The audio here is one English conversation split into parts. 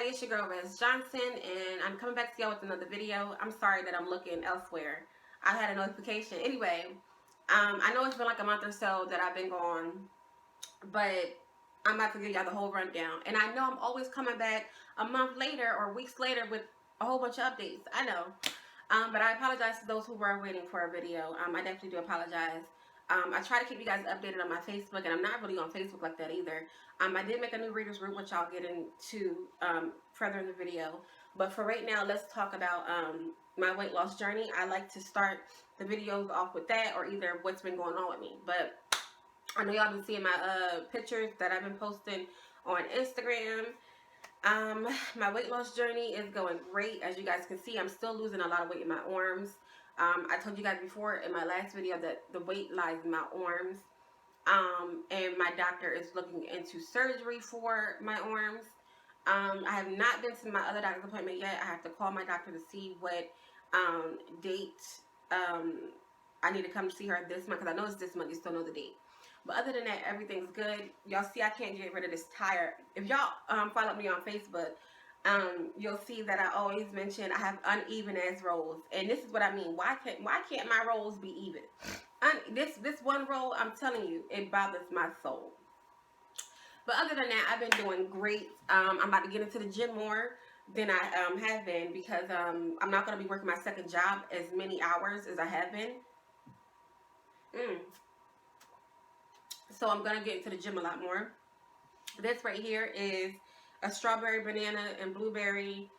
everybody, it's your girl Rez Johnson, and I'm coming back to y'all with another video. I'm sorry that I'm looking elsewhere. I had a notification. Anyway, I know it's been like a month or so that I've been gone, but I'm about to give y'all the whole rundown. And I know I'm always coming back a month later or weeks later with a whole bunch of updates. I know. But I apologize to those who were waiting for a video. I definitely do apologize. I try to keep you guys updated on my Facebook, and I'm not really on Facebook like that either. I did make a new readers group, which I'll get into further in the video. But for right now, let's talk about my weight loss journey. I like to start the videos off with that, or either what's been going on with me. But I know y'all been seeing my pictures that I've been posting on Instagram. My weight loss journey is going great. As you guys can see, I'm still losing a lot of weight in my arms. I told you guys before in my last video that the weight lies in my arms. And my doctor is looking into surgery for my arms. I have not been to my other doctor's appointment yet. I have to call my doctor to see what date I need to come see her this month, because I know it's this month. You still know the date. But other than that, everything's good. Y'all see I can't get rid of this tire. If y'all follow me on Facebook, you'll see that I always mention I have uneven as rolls. And this is what I mean. Why can't my rolls be even? This one roll, I'm telling you, it bothers my soul. But other than that, I've been doing great. I'm about to get into the gym more than I have been, because I'm not going to be working my second job as many hours as I have been. So I'm going to get into the gym a lot more. This right here is a strawberry, banana, and blueberry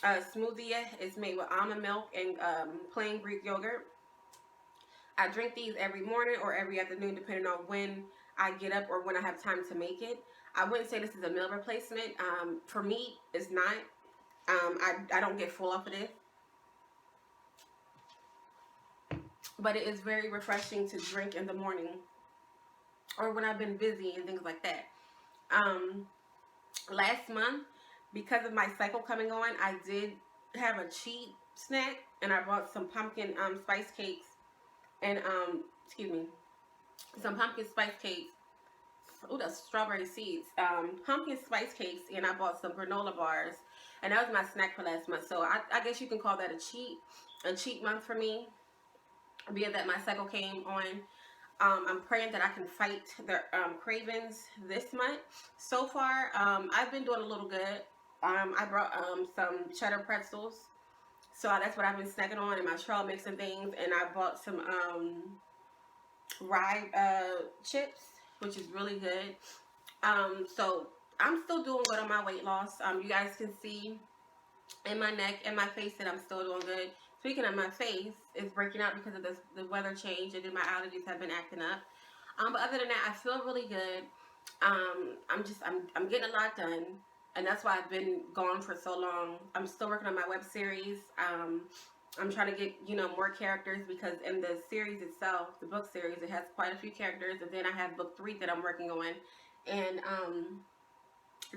smoothie. It's made with almond milk and plain Greek yogurt. I drink these every morning or every afternoon, depending on when I get up or when I have time to make it. I wouldn't say this is a meal replacement. For me, it's not. I don't get full off of this. But it is very refreshing to drink in the morning, or when I've been busy and things like that. Last month, because of my cycle coming on, I did have a cheat snack, and I bought some pumpkin spice cakes, and some pumpkin spice cakes. Oh, the strawberry seeds. Pumpkin spice cakes, and I bought some granola bars, and that was my snack for last month. So I guess you can call that a cheat month for me, being that my cycle came on. I'm praying that I can fight the cravings this month. So far, I've been doing a little good. I brought some cheddar pretzels, so that's what I've been snacking on in my trail mix and things. And I bought some rye chips, which is really good. So I'm still doing good on my weight loss. You guys can see in my neck and my face that I'm still doing good. Speaking of my face, it's breaking out because of the weather change, and then my allergies have been acting up. But other than that, I feel really good. I'm getting a lot done, and that's why I've been gone for so long. I'm still working on my web series. I'm trying to get, more characters, because in the series itself, the book series, it has quite a few characters, and then I have book 3 that I'm working on, and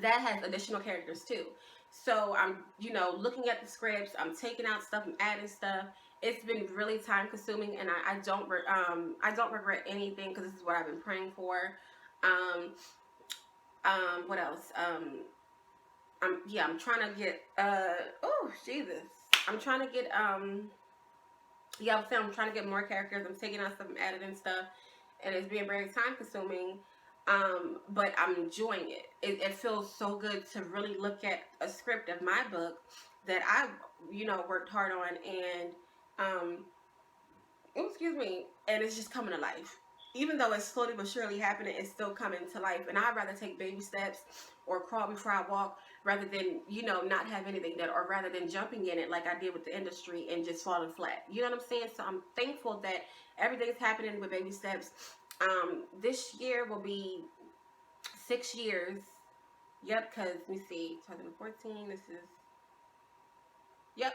that has additional characters too. So I'm, looking at the scripts, I'm taking out stuff, I'm adding stuff. It's been really time consuming, and I don't regret anything, because this is what I've been praying for. What else? I'm trying to get, oh, Jesus. I'm trying to get, I'm trying to get more characters. I'm taking out stuff, I'm adding stuff, and it's being very time consuming. But I'm enjoying it. It feels so good to really look at a script of my book that I, worked hard on, and, excuse me, and it's just coming to life. Even though it's slowly but surely happening, it's still coming to life. And I'd rather take baby steps or crawl before I walk, rather than, not have anything done, or rather than jumping in it like I did with the industry and just falling flat. You know what I'm saying? So I'm thankful that everything's happening with baby steps. This year will be 6 years. Yep, because, let me see, 2014, this is, yep,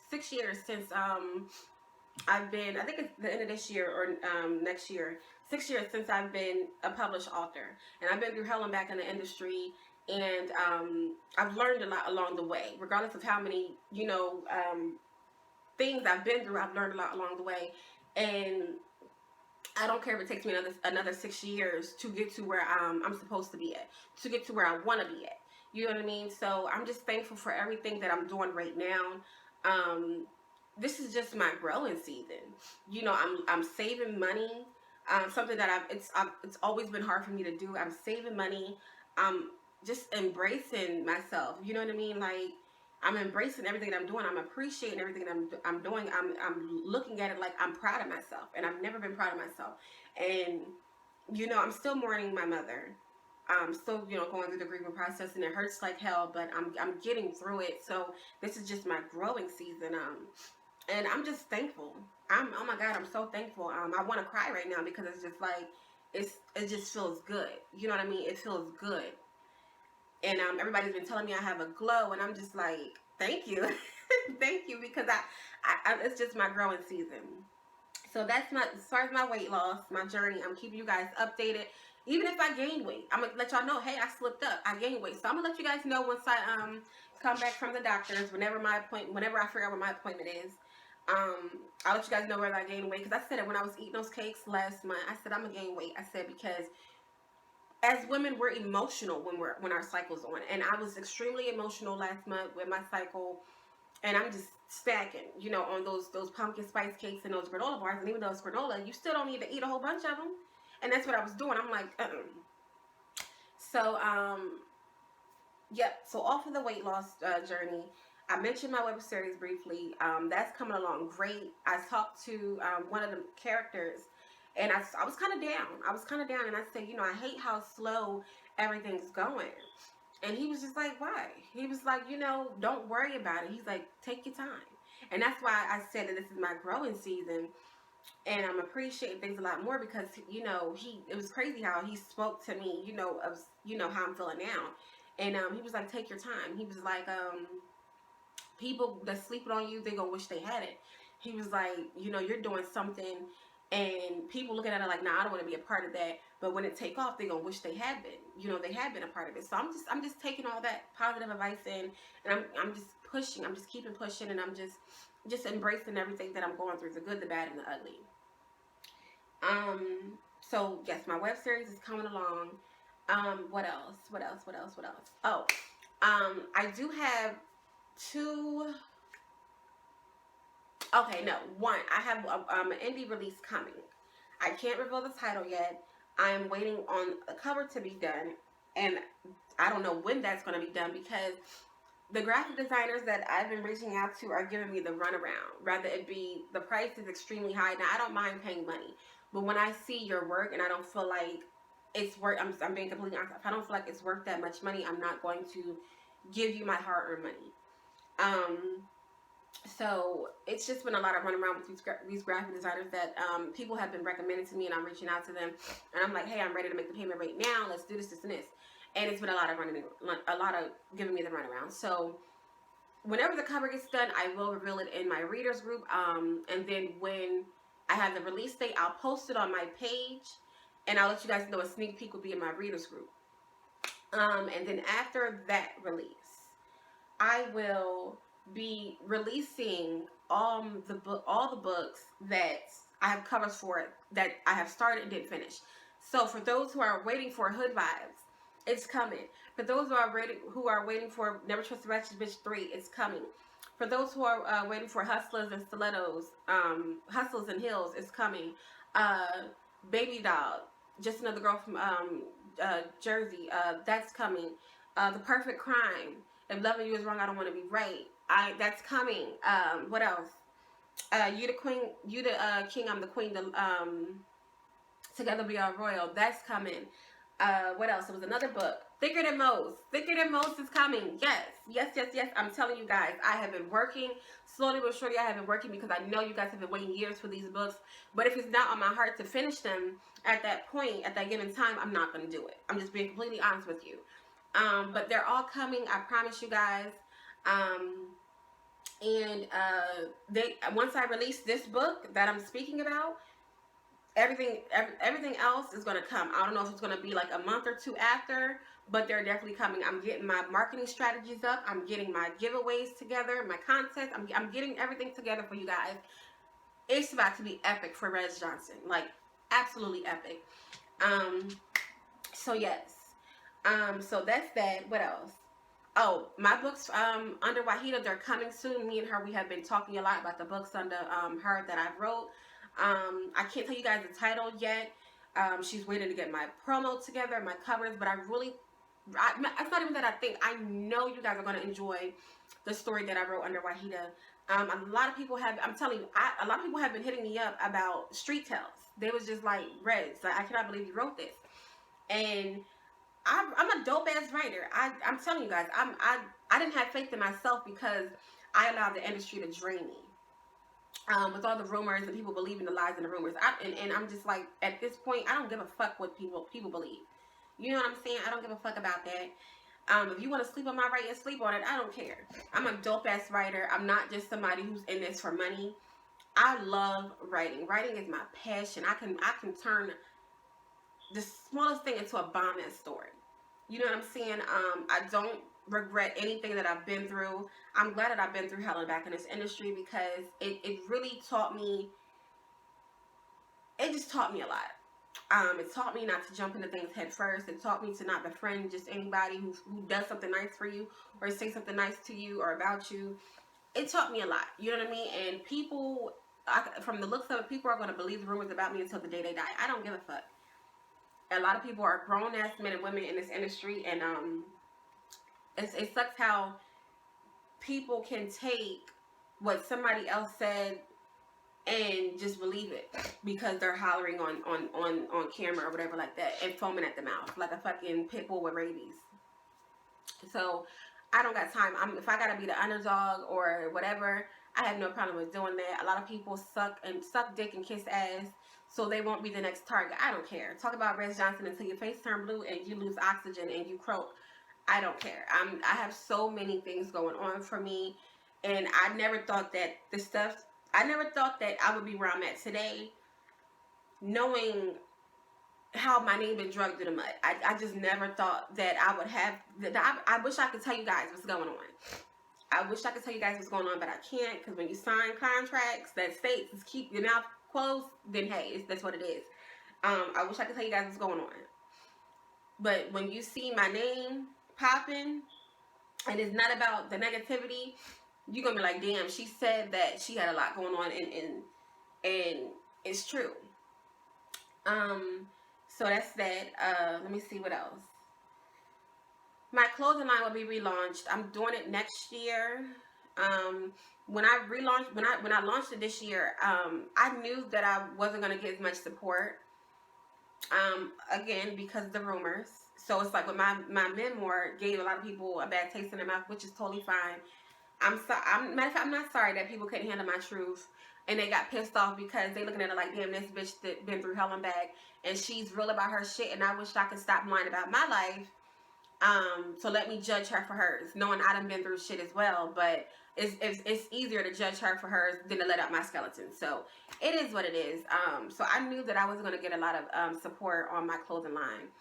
6 years since, I've been, I think it's the end of this year or next year, 6 years since I've been a published author. And I've been through hell and back in the industry, and I've learned a lot along the way. Regardless of how many, things I've been through, I've learned a lot along the way. And I don't care if it takes me another 6 years to get to where I'm supposed to be at, to get to where I want to be at. You know what I mean? So I'm just thankful for everything that I'm doing right now. This is just my growing season. You know, I'm saving money. Something that it's always been hard for me to do. I'm saving money. I'm just embracing myself. You know what I mean? Like, I'm embracing everything that I'm doing. I'm appreciating everything that I'm doing. I'm looking at it like I'm proud of myself, and I've never been proud of myself. And you know, I'm still mourning my mother. I'm still, you know, going through the grieving process, and it hurts like hell, but I'm getting through it. So this is just my growing season. And I'm just thankful. Oh my God, I'm so thankful. I want to cry right now because it's just like it just feels good. You know what I mean? It feels good. And everybody's been telling me I have a glow, and I'm just like, thank you, thank you, because it's just my growing season. So that's my, as far as my weight loss, my journey. I'm keeping you guys updated. Even if I gain weight, I'm gonna let y'all know, hey, I slipped up, I gained weight. So I'm gonna let you guys know once I come back from the doctors, whenever I figure out what my appointment is. I'll let you guys know whether I gained weight, because I said it when I was eating those cakes last month. I said I'm gonna gain weight. I said because as women, we're emotional when our cycle's on, and I was extremely emotional last month with my cycle, and I'm just stacking, you know, on those pumpkin spice cakes and those granola bars. And even though it's granola, you still don't need to eat a whole bunch of them, and that's what I was doing. I'm like, so yep. So off of the weight loss journey, I mentioned my web series briefly. That's coming along great. I talked to one of the characters, and I was kind of down. And I said, you know, I hate how slow everything's going. And he was just like, why? He was like, you know, don't worry about it. He's like, take your time. And that's why I said that this is my growing season. And I'm appreciating things a lot more because, you know, it was crazy how he spoke to me, you know, of, you know, how I'm feeling now. And he was like, take your time. He was like, people that's sleeping on you, they gonna wish they had it. He was like, you know, you're doing something, and people looking at it like, nah, I don't want to be a part of that. But when it take off, they gonna wish they had been. You know, they had been a part of it. So I'm just taking all that positive advice in, and I'm just pushing. I'm just keeping pushing, and I'm just embracing everything that I'm going through, the good, the bad, and the ugly. So yes, my web series is coming along. What else? Oh, I do have two. Okay, no, one. I have an indie release coming. I can't reveal the title yet. I am waiting on a cover to be done, and I don't know when that's going to be done because the graphic designers that I've been reaching out to are giving me the runaround. Rather it be, the price is extremely high. Now, I don't mind paying money, but when I see your work and I don't feel like it's worth, I'm being completely honest, if I don't feel like it's worth that much money, I'm not going to give you my hard-earned money. So it's just been a lot of running around with these graphic designers that people have been recommending to me, and I'm reaching out to them, and I'm like, hey, I'm ready to make the payment right now. Let's do this, and this. And it's been a lot of giving me the runaround. So whenever the cover gets done, I will reveal it in my readers group. And then when I have the release date, I'll post it on my page, and I'll let you guys know a sneak peek will be in my readers group. And then after that release, I will be releasing all the books that I have covers for, that I have started and didn't finish. So for those who are waiting for Hood Vibes, it's coming. For those who are waiting for Never Trust a Ratchet Bitch 3, it's coming. For those who are waiting for Hustlers and Stilettos, Hustlers and Heels, it's coming. Baby Doll, Just Another Girl from Jersey, that's coming. The Perfect Crime, If Loving You Is Wrong, I Don't Want to Be Right, that's coming. What else? You the Queen, You the King, I'm the Queen. Together We Are Royal, that's coming. What else? It was another book. Thicker Than Most. Thicker Than Most is coming. Yes. I'm telling you guys, I have been working slowly but surely. I have been working because I know you guys have been waiting years for these books. But if it's not on my heart to finish them at that point, at that given time, I'm not going to do it. I'm just being completely honest with you. But they're all coming. I promise you guys. Once I release this book that I'm speaking about, everything else is going to come. I don't know if it's going to be like a month or two after, but they're definitely coming. I'm getting my marketing strategies up. I'm getting my giveaways together, my content. I'm getting everything together for you guys. It's about to be epic for Rez Johnson. Like, Absolutely epic. Um, so yes. So that's that. What else? Oh, my books under Wahida, they're coming soon. Me and her, we have been talking a lot about the books under her that I wrote. I can't tell you guys the title yet. She's waiting to get my promo together, my covers, but it's not even that I think. I know you guys are going to enjoy the story that I wrote under Wahida. A lot of people have, I'm telling you, a lot of people have been hitting me up about Street Tales. They was just like, Reds, like, I cannot believe you wrote this. And I'm a dope ass writer. I'm telling you guys, I didn't have faith in myself because I allowed the industry to drain me. With all the rumors and people believing the lies and the rumors, and I'm just like, at this point, I don't give a fuck what people believe. You know what I'm saying? I don't give a fuck about that. If you want to sleep on my writing, sleep on it. I don't care. I'm a dope ass writer. I'm not just somebody who's in this for money. I love writing. Writing is my passion. I can turn the smallest thing into a bomb ass story. You know what I'm saying? I don't regret anything that I've been through. I'm glad that I've been through hell and back in this industry because it really taught me, it just taught me a lot. It taught me not to jump into things head first. It taught me to not befriend just anybody who does something nice for you or say something nice to you or about you. It taught me a lot. You know what I mean? And people, from the looks of it, people are going to believe the rumors about me until the day they die. I don't give a fuck. A lot of people are grown ass men and women in this industry, and it sucks how people can take what somebody else said and just believe it because they're hollering on camera or whatever like that and foaming at the mouth like a fucking pit bull with rabies. So I don't got time. If I gotta be the underdog or whatever, I have no problem with doing that. A lot of people suck dick and kiss ass so they won't be the next target. I don't care. Talk about Rez Johnson until your face turn blue and you lose oxygen and you croak. I don't care. I have so many things going on for me, and I never thought that I never thought that I would be where I'm at today, knowing how my name been drugged through the mud. I just never thought that I would have that. I wish I could tell you guys what's going on. I wish I could tell you guys what's going on, but I can't, because when you sign contracts that states is keep your mouth closed, then hey, that's what it is. I wish I could tell you guys what's going on, but when you see my name popping and it's not about the negativity, you're gonna be like, damn, she said that she had a lot going on, and it's true. So that's that. Let me see what else. My clothing line will be relaunched. I'm doing it next year. When I launched it this year, I knew that I wasn't gonna get as much support. Again, because of the rumors. So it's like, with my memoir gave a lot of people a bad taste in their mouth, which is totally fine. Matter of fact, I'm not sorry that people couldn't handle my truth and they got pissed off because they looking at it like, damn, this bitch that been through hell and back and she's real about her shit, and I wish I could stop lying about my life. So let me judge her for hers, knowing I done been through shit as well. But it's easier to judge her for hers than to let out my skeleton. So it is what it is. So I knew that I wasn't gonna get a lot of support on my clothing line.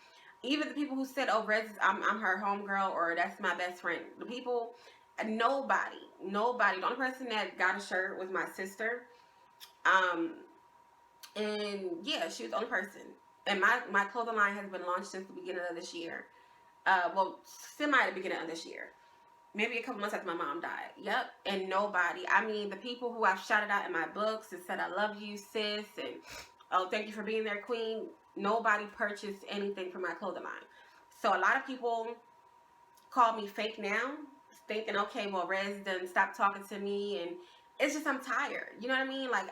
Even the people who said, "Oh, Rez, I'm her homegirl," or "That's my best friend." The people, nobody. The only person that got a shirt was my sister. And yeah, she was the only person. And my clothing line has been launched since the beginning of this year. Well, semi at the beginning of this year. Maybe a couple months after my mom died. Yep. And nobody. I mean, the people who I've shouted out in my books and said, "I love you, sis," and "Oh, thank you for being there, queen," nobody purchased anything from my clothing line. So a lot of people call me fake now, thinking, okay, well, Rez done stopped talking to me, and it's just, I'm tired. You know what I mean? Like,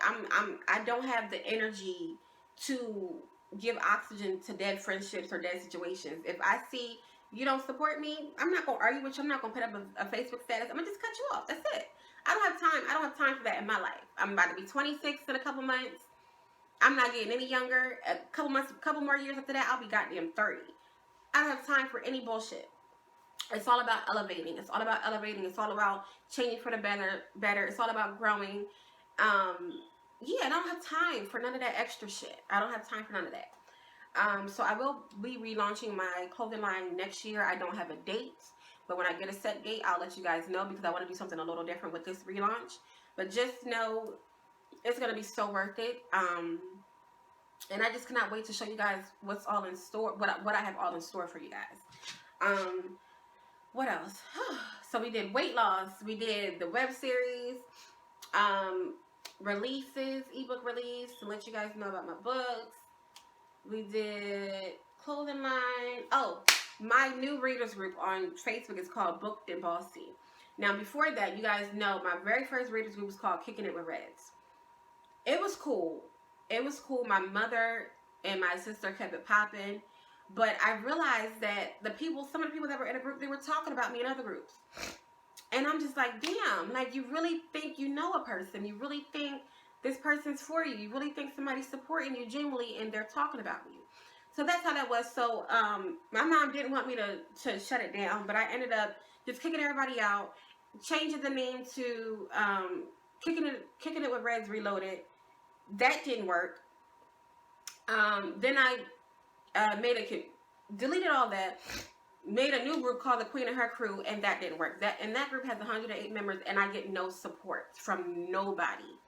I don't have the energy to give oxygen to dead friendships or dead situations. If I see you don't support me, I'm not gonna argue with you. I'm not gonna put up a Facebook status. I'm gonna just cut you off. That's it. I don't have time. I don't have time for that in my life. I'm about to be 26 in a couple months. I'm not getting any younger. A couple more years after that, I'll be goddamn 30. I don't have time for any bullshit. It's all about elevating. It's all about elevating. It's all about changing for the better. It's all about growing. Yeah, I don't have time for none of that extra shit. I don't have time for none of that. So I will be relaunching my clothing line next year. I don't have a date, but when I get a set date, I'll let you guys know, because I want to do something a little different with this relaunch. But just know it's going to be so worth it. And I just cannot wait to show you guys what's all in store, what I have all in store for you guys. What else? So we did weight loss, we did the web series, releases, ebook release to let you guys know about my books. We did clothing line. Oh, my new readers group on Facebook is called Booked and Bossy. Now, before that, you guys know my very first readers group was called Kicking It with Reds. It was cool. It was cool. My mother and my sister kept it popping. But I realized that some of the people that were in a group, they were talking about me in other groups. And I'm just like, damn, like, you really think you know a person. You really think this person's for you. You really think somebody's supporting you genuinely, and they're talking about you. So that's how that was. So my mom didn't want me to shut it down, but I ended up just kicking everybody out, changing the name to Kicking It with Reds Reloaded. That didn't work. Then I deleted all that, made a new group called The Queen and Her Crew, and that didn't work. That group has 108 members, and I get no support from nobody.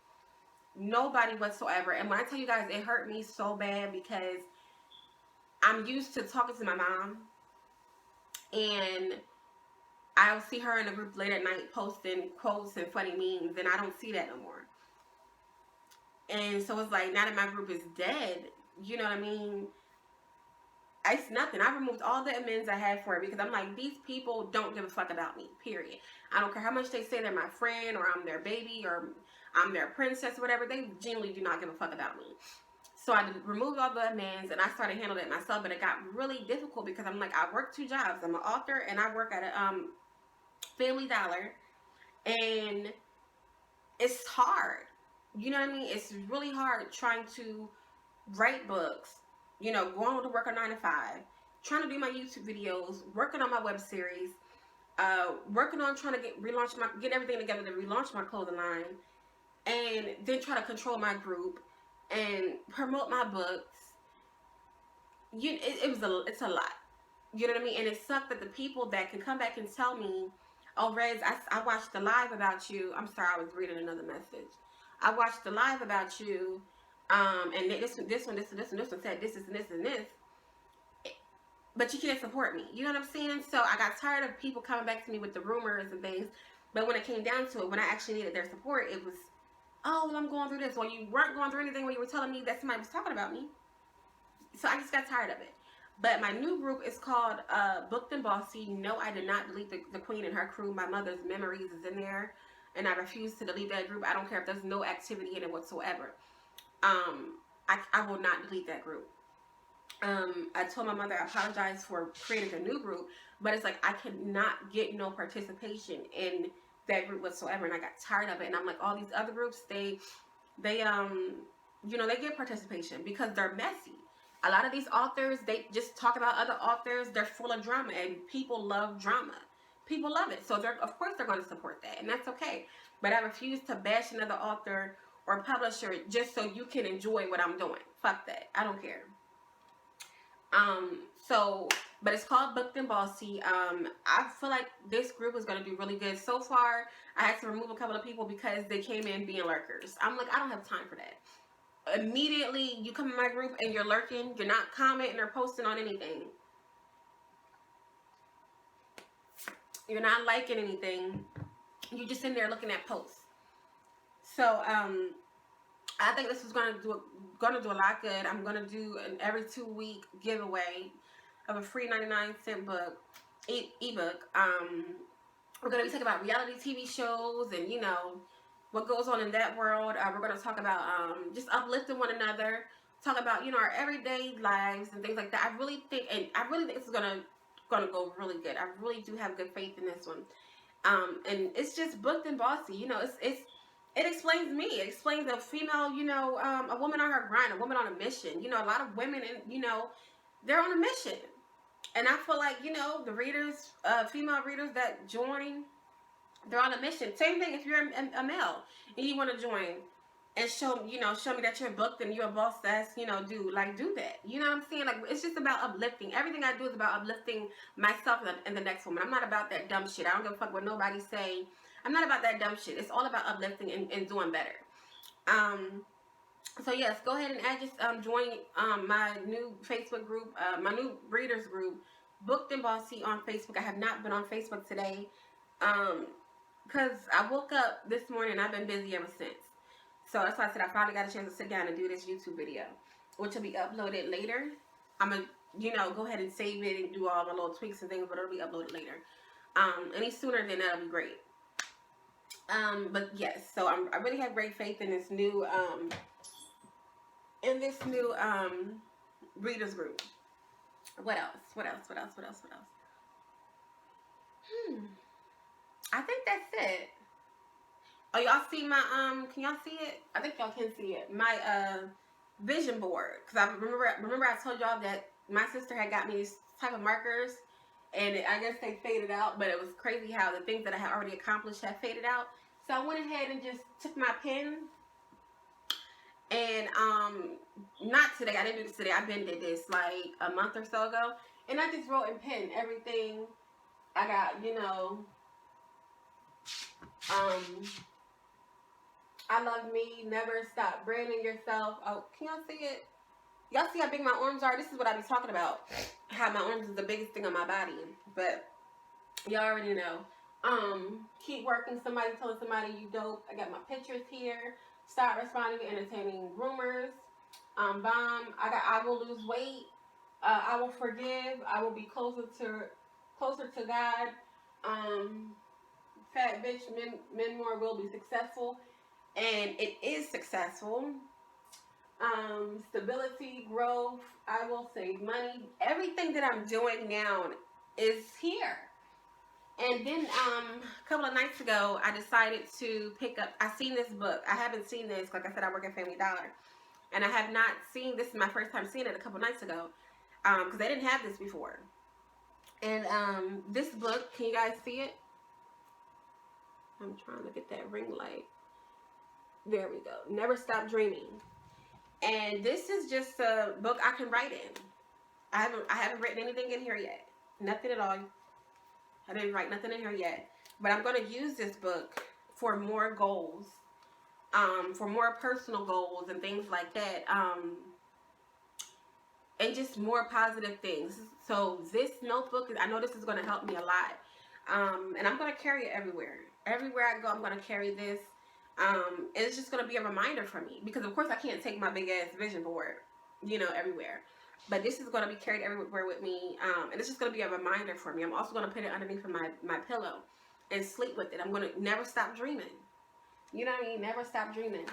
Nobody whatsoever. And when I tell you guys, it hurt me so bad because I'm used to talking to my mom, and I'll see her in a group late at night posting quotes and funny memes, and I don't see that no more. And so it's like, now that my group is dead, you know what I mean? It's nothing. I removed all the amends I had for it because I'm like, these people don't give a fuck about me, period. I don't care how much they say they're my friend, or I'm their baby, or I'm their princess, or whatever. They genuinely do not give a fuck about me. So I removed all the amends, and I started handling it myself, but it got really difficult because I'm like, I work 2 jobs. I'm an author, and I work at a Family Dollar, and it's hard. You know what I mean? It's really hard trying to write books, you know, going to work a 9 to 5, trying to do my YouTube videos, working on my web series, working on trying to get everything together to relaunch my clothing line, and then try to control my group and promote my books. It's a lot. You know what I mean? And it sucked that the people that can come back and tell me, oh, Rez, I watched the live about you. I'm sorry, I was reading another message. I watched the live about you, and this one said this and this, but you can't support me. You know what I'm saying? So I got tired of people coming back to me with the rumors and things, but when it came down to it, when I actually needed their support, it was, oh, well, I'm going through this. Well, you weren't going through anything when you were telling me that somebody was talking about me. So I just got tired of it. But my new group is called Booked and Bossy. No, I did not delete the Queen and Her Crew. My mother's memories is in there, and I refuse to delete that group. I don't care if there's no activity in it whatsoever. I will not delete that group. I told my mother I apologize for creating a new group, but it's like I cannot get no participation in that group whatsoever, and I got tired of it. And I'm like, all these other groups, they get participation because they're messy. A lot of these authors, they just talk about other authors. They're full of drama, and people love drama. People love it, so of course they're going to support that, and that's okay. But I refuse to bash another author or publisher just so you can enjoy what I'm doing. Fuck that. I don't care. But it's called Booked and Bossy. I feel like this group is going to do really good. So far, I had to remove a couple of people because they came in being lurkers. I'm like, I don't have time for that. Immediately, you come in my group and you're lurking. You're not commenting or posting on anything. You're not liking anything. You're just in there looking at posts. So, I think this is going to do a lot good. I'm going to do an every 2-week giveaway of a free 99-cent book, ebook. We're going to be talking about reality TV shows and, you know, what goes on in that world. We're going to talk about just uplifting one another, talk about, you know, our everyday lives and things like that. I really think this is going to go really good. I really do have good faith in this one. And it's just booked and bossy. You know, it explains me. It explains a female, you know, a woman on her grind, a woman on a mission. You know, a lot of women, you know, they're on a mission. And I feel like, you know, the readers, female readers that join, they're on a mission. Same thing if you're a male and you want to join and show me that you're booked and you're a boss ass, you know, do that. You know what I'm saying? Like, it's just about uplifting. Everything I do is about uplifting myself and the next woman. I'm not about that dumb shit. I don't give a fuck what nobody say. I'm not about that dumb shit. It's all about uplifting and doing better. So yes, go ahead and just join my new Facebook group, my new readers group, Booked and Bossy on Facebook. I have not been on Facebook today, because I woke up this morning. I've been busy ever since. So that's why I said I finally got a chance to sit down and do this YouTube video, which will be uploaded later. I'm gonna, go ahead and save it and do all the little tweaks and things, but it'll be uploaded later. Any sooner than that'll be great. But yes, so I really have great faith in this new readers group. What else? What else? What else? What else? What else? I think that's it. Oh, y'all see my can y'all see it? I think y'all can see it. My vision board, because I remember I told y'all that my sister had got me these type of markers, and I guess they faded out, but it was crazy how the things that I had already accomplished had faded out. So I went ahead and just took my pen, and not today, I didn't do this today, I've been did this like a month or so ago, and I just wrote in pen everything I got, I love me, never stop branding yourself. Oh, can y'all see it? Y'all see how big my arms are? This is what I be talking about, how my arms is the biggest thing on my body, but y'all already know. Keep working, somebody telling somebody you dope. I got my pictures here. Stop responding to entertaining rumors. Bomb. I will lose weight. I will forgive. I will be closer to God. Fat bitch, men more will be successful, and it is successful. Stability, growth. I will save money. Everything that I'm doing now is here. And then a couple of nights ago, I decided to pick up, I seen this book. I haven't seen this, like I said, I work at Family Dollar. And I have not seen, this is my first time seeing it a couple nights ago, because they didn't have this before. And this book, can you guys see it? I'm trying to get that ring light. There we go. Never Stop Dreaming. And this is just a book I can write in. I haven't written anything in here yet. Nothing at all. I didn't write nothing in here yet, but I'm going to use this book for more goals, for more personal goals and things like that, and just more positive things. So this notebook, I know this is going to help me a lot, and I'm going to carry it everywhere. Everywhere I go, I'm going to carry this. It's just going to be a reminder for me, because of course I can't take my big ass vision board, everywhere. But this is going to be carried everywhere with me, and it's just going to be a reminder for me. I'm also going to put it underneath of my pillow and sleep with it. I'm going to never stop dreaming. You know what I mean? Never stop dreaming.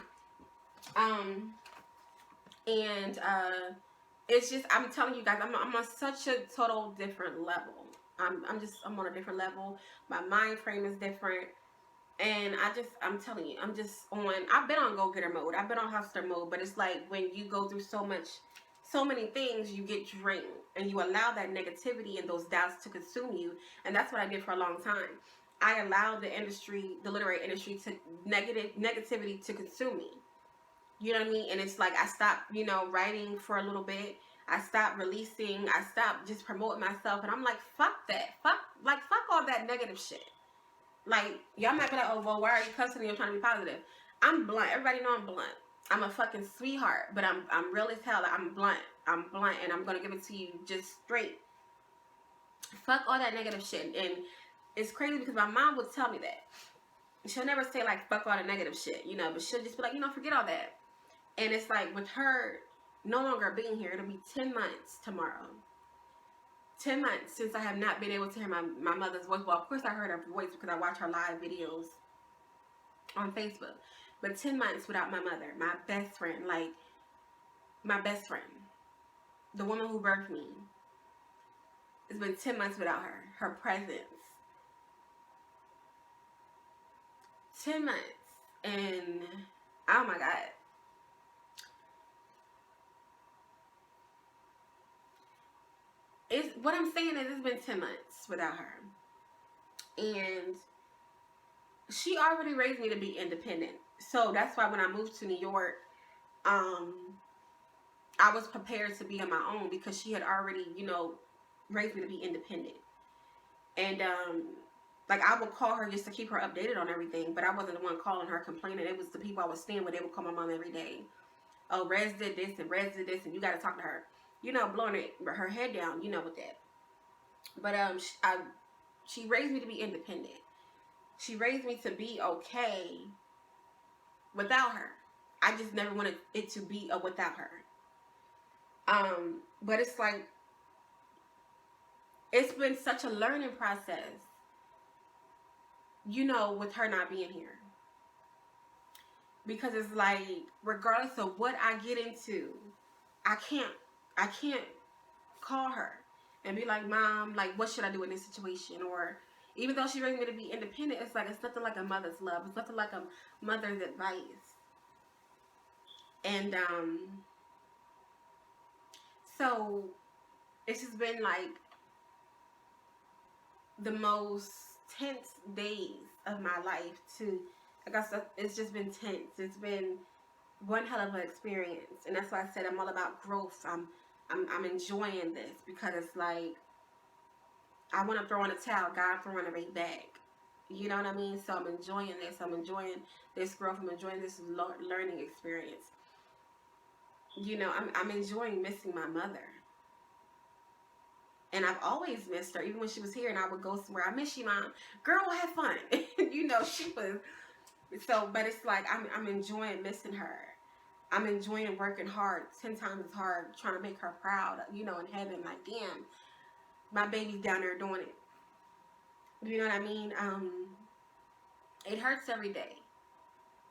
It's just, I'm telling you guys, I'm on such a total different level. I'm on a different level. My mind frame is different. And I'm telling you, I've been on go-getter mode. I've been on hustler mode. But it's like when you go through so many things, you get drained, and you allow that negativity and those doubts to consume you. And that's what I did for a long time. I allowed the literary industry to negativity to consume me. You know what I mean? And it's like I stopped, writing for a little bit. I stopped releasing. I stopped just promoting myself. And I'm like, fuck that. Fuck all that negative shit. Like, y'all might be like, oh, well, why are you cussing and you're trying to be positive? I'm blunt. Everybody know I'm blunt. I'm a fucking sweetheart, but I'm real as hell. I'm blunt, and I'm gonna give it to you just straight. Fuck all that negative shit. And it's crazy because my mom would tell me that. She'll never say like fuck all the negative shit, but she'll just be like, forget all that. And it's like with her no longer being here, it'll be 10 months tomorrow. 10 months since I have not been able to hear my mother's voice. Well, of course I heard her voice because I watch her live videos on Facebook. But 10 months without my mother, my best friend, the woman who birthed me. It's been 10 months without her presence. 10 months. And, oh my God. What I'm saying is it's been 10 months without her. And she already raised me to be independent. So that's why when I moved to New York, I was prepared to be on my own because she had already, raised me to be independent. And, I would call her just to keep her updated on everything, but I wasn't the one calling her complaining. It was the people I was staying with. They would call my mom every day. oh, Rez did this and Rez did this, and you got to talk to her. You know, blowing her head down. You know, with that. But she raised me to be independent. She raised me to be okay without her. I just never wanted it to be a without her. But it's like, it's been such a learning process, you know, with her not being here. Because it's like, regardless of what I get into, I can't call her and be like, Mom, like, what should I do in this situation? Or even though she raised me to be independent, it's like, it's nothing like a mother's love. It's nothing like a mother's advice. And so it's just been like the most tense days of my life. To, like I said, it's just been tense. It's been one hell of an experience, and that's why I said I'm all about growth. I'm enjoying this, because it's like, I want to throw in a towel, God throwing it right back. You know what I mean? So I'm enjoying this. I'm enjoying this growth. I'm enjoying this learning experience. You know, I'm enjoying missing my mother. And I've always missed her, even when she was here and I would go somewhere. I miss you, Mom. Girl, have fun. You know, she was. So, but it's like, I'm enjoying missing her. I'm enjoying working hard, 10 times as hard, trying to make her proud, you know, in heaven. Like, damn, my baby's down there doing it. You know what I mean? It hurts every day.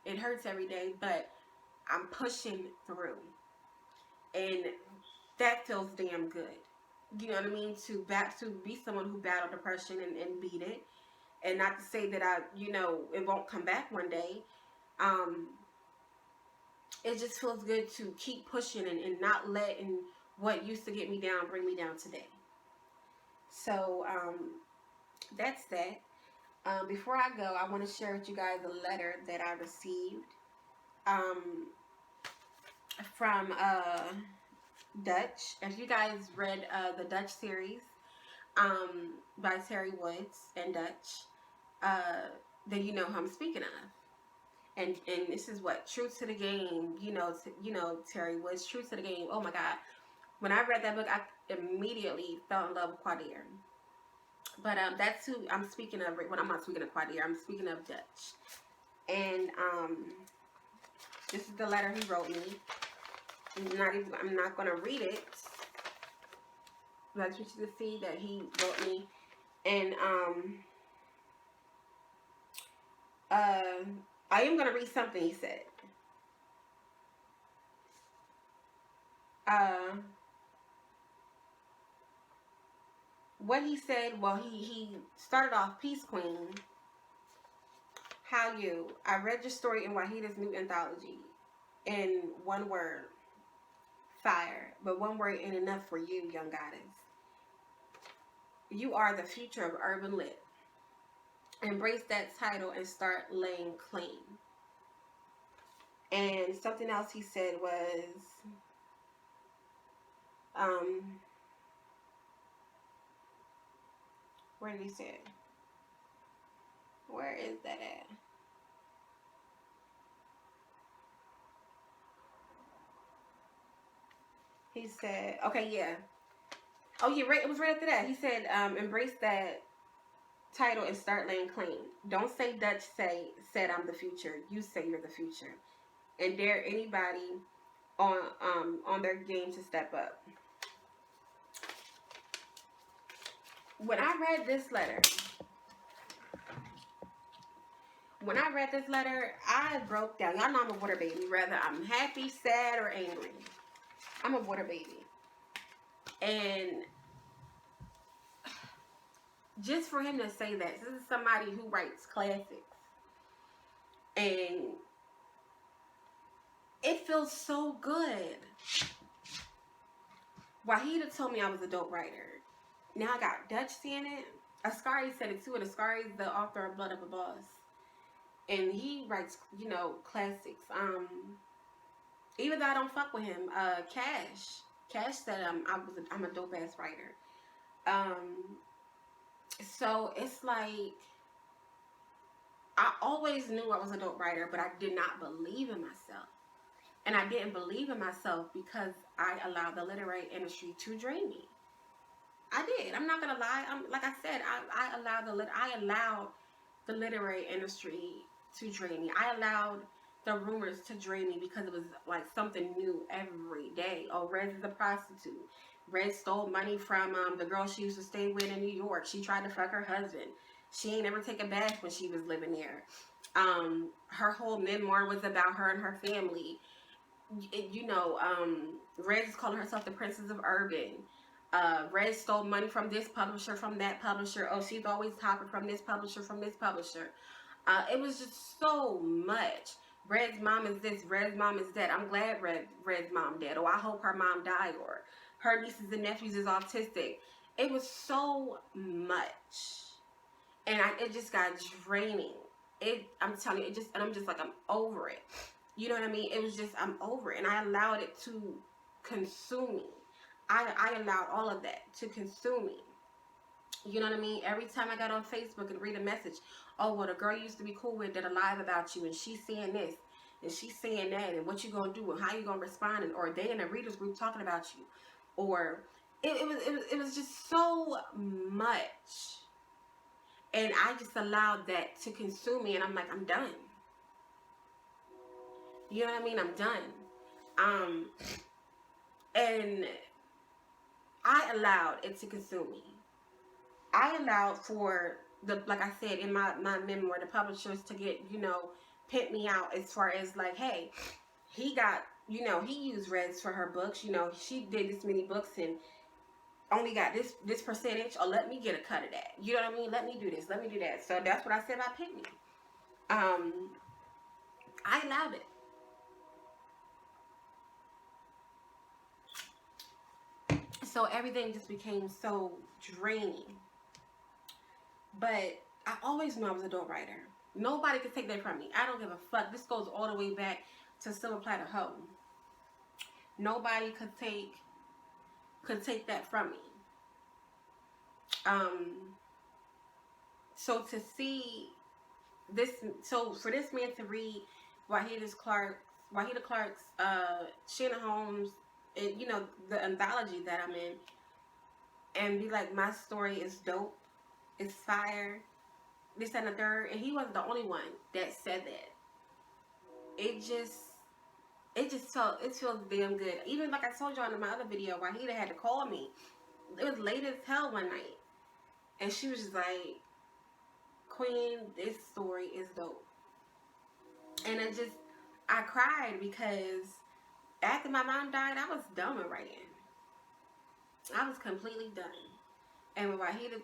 It hurts every day, but I'm pushing through. And that feels damn good. You know what I mean? To be someone who battled depression and beat it. And not to say that it won't come back one day. It just feels good to keep pushing and not letting what used to get me down bring me down today. So, that's that. Before I go, I want to share with you guys a letter that I received from Dutch. If you guys read the Dutch series by Terry Woods and Dutch, then you know who I'm speaking of. And this is what, Truth to the Game, you know Terry Woods, Truth to the Game. Oh my God. When I read that book, I immediately fell in love with Quadir. But that's who I'm speaking of. When I'm not speaking of Quadir, I'm speaking of Dutch. And this is the letter he wrote me. I'm not going to read it, but I just want you to see that he wrote me. And I am going to read something he said. What he said, well, he started off, Peace Queen. How you? I read your story in Wahida's new anthology. In one word, fire. But one word ain't enough for you, young goddess. You are the future of urban lit. Embrace that title and start laying claim. And something else he said was, where did he say it? Where is that at? He said, okay, yeah. Oh, yeah, right. It was right after that. He said, embrace that title and start laying claim. Don't say Dutch said I'm the future. You say you're the future. And dare anybody on their game to step up. When I read this letter, I broke down. Y'all know I'm a water baby. Whether I'm happy, sad, or angry, I'm a water baby. And just for him to say that, this is somebody who writes classics. And it feels so good. Wahida told me I was a dope writer. Now I got Dutch saying it. Ascari said it too, and Ascari is the author of Blood of a Boss. And he writes, classics. Even though I don't fuck with him, Cash said I'm a dope ass writer. So it's like, I always knew I was a dope writer, but I did not believe in myself. And I didn't believe in myself because I allowed the literary industry to drain me. I did. I'm not gonna lie. Like I said, I allowed the literary industry to drain me. I allowed the rumors to drain me because it was like something new every day. Oh, Rez is a prostitute. Rez stole money from the girl she used to stay with in New York. She tried to fuck her husband. She ain't never take a bath when she was living there. Her whole memoir was about her and her family. Rez is calling herself the Princess of Urban. Rez stole money from this publisher, from that publisher. Oh, she's always topping from this publisher, from this publisher. It was just so much. Red's mom is this, Red's mom is that. I'm glad Red's mom dead. Or I hope her mom died. Or her nieces and nephews is autistic. It was so much. And it just got draining. I'm telling you, I'm just like, I'm over it. You know what I mean? It was just, I'm over it. And I allowed it to consume me. I allowed all of that to consume me. You know what I mean? Every time I got on Facebook and read a message, oh, well, the girl you used to be cool with did a live about you, and she's saying this, and she's saying that, and what you gonna do, and how you gonna respond, and, or they in a readers group talking about you, or it was just so much, and I just allowed that to consume me, and I'm like, I'm done. You know what I mean? I'm done. And I allowed it to consume me. I allowed for like I said in my memoir, the publishers to get, pimp me out as far as like, hey, he got, he used Reds for her books, she did this many books and only got this percentage, or let me get a cut of that. You know what I mean? Let me do this, let me do that. So that's what I said about Pick Me. I allowed it. So everything just became so draining. But I always knew I was a dope writer. Nobody could take that from me. I don't give a fuck. This goes all the way back to Silver Platter Hoe. Nobody could take that from me. So to see this, so for this man to read Wahida Clark's, Shannon Holmes, and, the anthology that I'm in, and be like, my story is dope, it's fire, this and the third, and he wasn't the only one that said that. It feels damn good. Even like I told y'all in my other video, Wahida had to call me. It was late as hell one night, and she was just like, Queen, this story is dope. And I cried because after my mom died, I was done with writing. I was completely done. And when Wahida,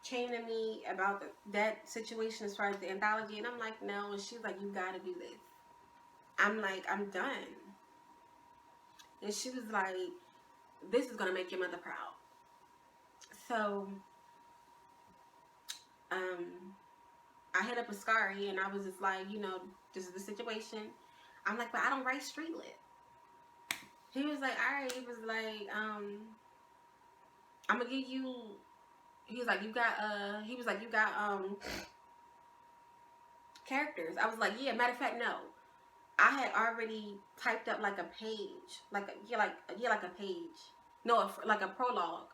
came to me about that situation as far as the anthology, and I'm like, no, and she's like, you gotta do this. I'm like, I'm done. And she was like, this is gonna make your mother proud. So, I hit up Ascari, and I was just like, this is the situation. I'm like, but I don't write street lit. He was like, all right. He was like, I'm gonna give you. He was like, you got characters. I was like, yeah. Matter of fact, no. I had already typed up like a page, like a page. No, like a prologue,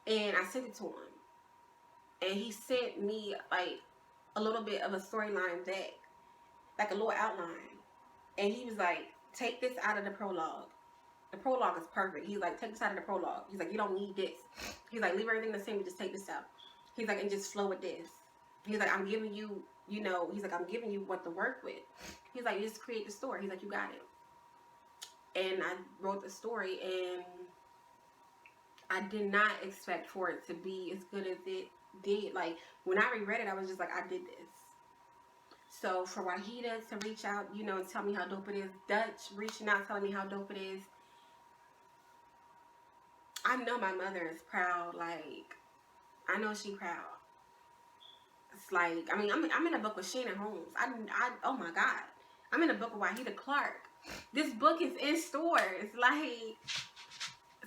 and I sent it to him, and he sent me like a little bit of a storyline back, like a little outline, and he was like, take this out of the prologue. The prologue is perfect. He's like, take this out of the prologue. He's like, you don't need this. He's like, leave everything the same, but just take this out. He's like, and just flow with this. He's like, I'm giving you, he's like, I'm giving you what to work with. He's like, just create the story. He's like, you got it. And I wrote the story, and I did not expect for it to be as good as it did. Like, when I reread it, I was just like, I did this. So for Wahida to reach out, and tell me how dope it is, Dutch reaching out, telling me how dope it is, I know my mother is proud. Like, I know she proud. It's like, I mean, I'm in a book with Shannon Holmes. Oh my God, I'm in a book with Wahida Clark. This book is in stores. Like,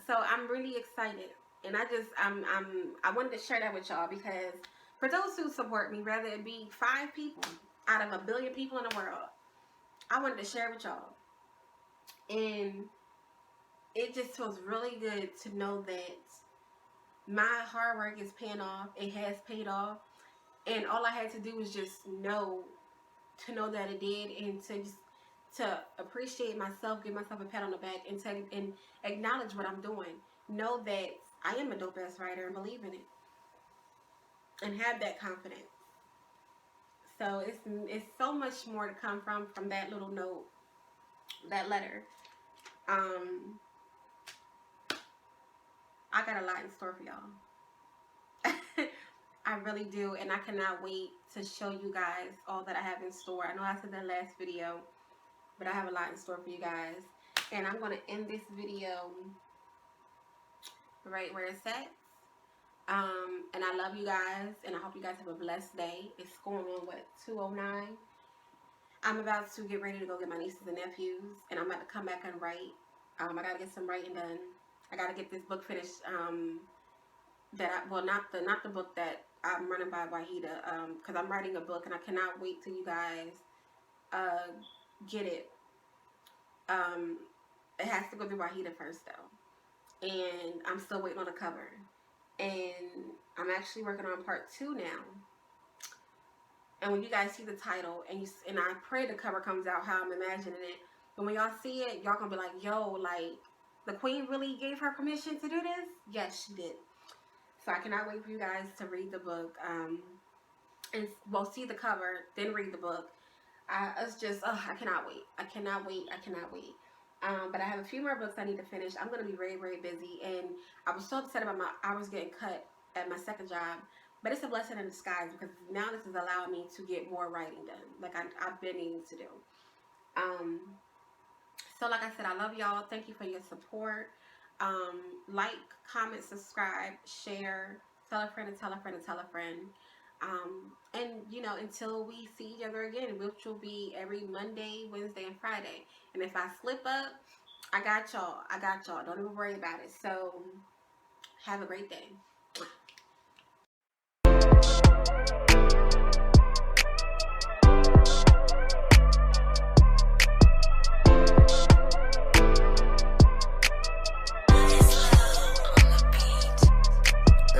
so I'm really excited, and I wanted to share that with y'all because for those who support me, whether it be 5 people out of 1 billion people in the world, I wanted to share with y'all. And it just feels really good to know that my hard work is paying off. It has paid off. And all I had to do was just know that it did, and to appreciate myself, give myself a pat on the back, and acknowledge what I'm doing. Know that I am a dope ass writer and believe in it, and have that confidence. So it's so much more to come from that little note, that letter. I got a lot in store for y'all. I really do, and I cannot wait to show you guys all that I have in store. I know I said that last video, but I have a lot in store for you guys. And I'm going to end this video right where it's at. And I love you guys, and I hope you guys have a blessed day. It's going on, what, 2:09? I'm about to get ready to go get my nieces and nephews, and I'm about to come back and write. I got to get some writing done. I got to get this book finished. Not the book that I'm running by Wahida, because I'm writing a book, and I cannot wait till you guys get it. It has to go through Wahida first, though, and I'm still waiting on the cover, and I'm actually working on part 2 now. And when you guys see the title, and I pray the cover comes out how I'm imagining it, but when y'all see it, y'all gonna be like, yo, like, the queen really gave her permission to do this? Yes, she did. So I cannot wait for you guys to read the book, and well, see the cover, then read the book. It's just, I cannot wait. I cannot wait. I cannot wait. But I have a few more books I need to finish. I'm going to be very, very busy, and I was so upset about my hours getting cut at my second job, but it's a blessing in disguise, because now this is allowing me to get more writing done, like I've been needing to do. So like I said, I love y'all. Thank you for your support. Like, comment, subscribe, share, tell a friend and tell a friend and tell a friend. And you know, until we see each other again, which will be every Monday, Wednesday, and Friday. And if I slip up, I got y'all. Don't even worry about it. So have a great day.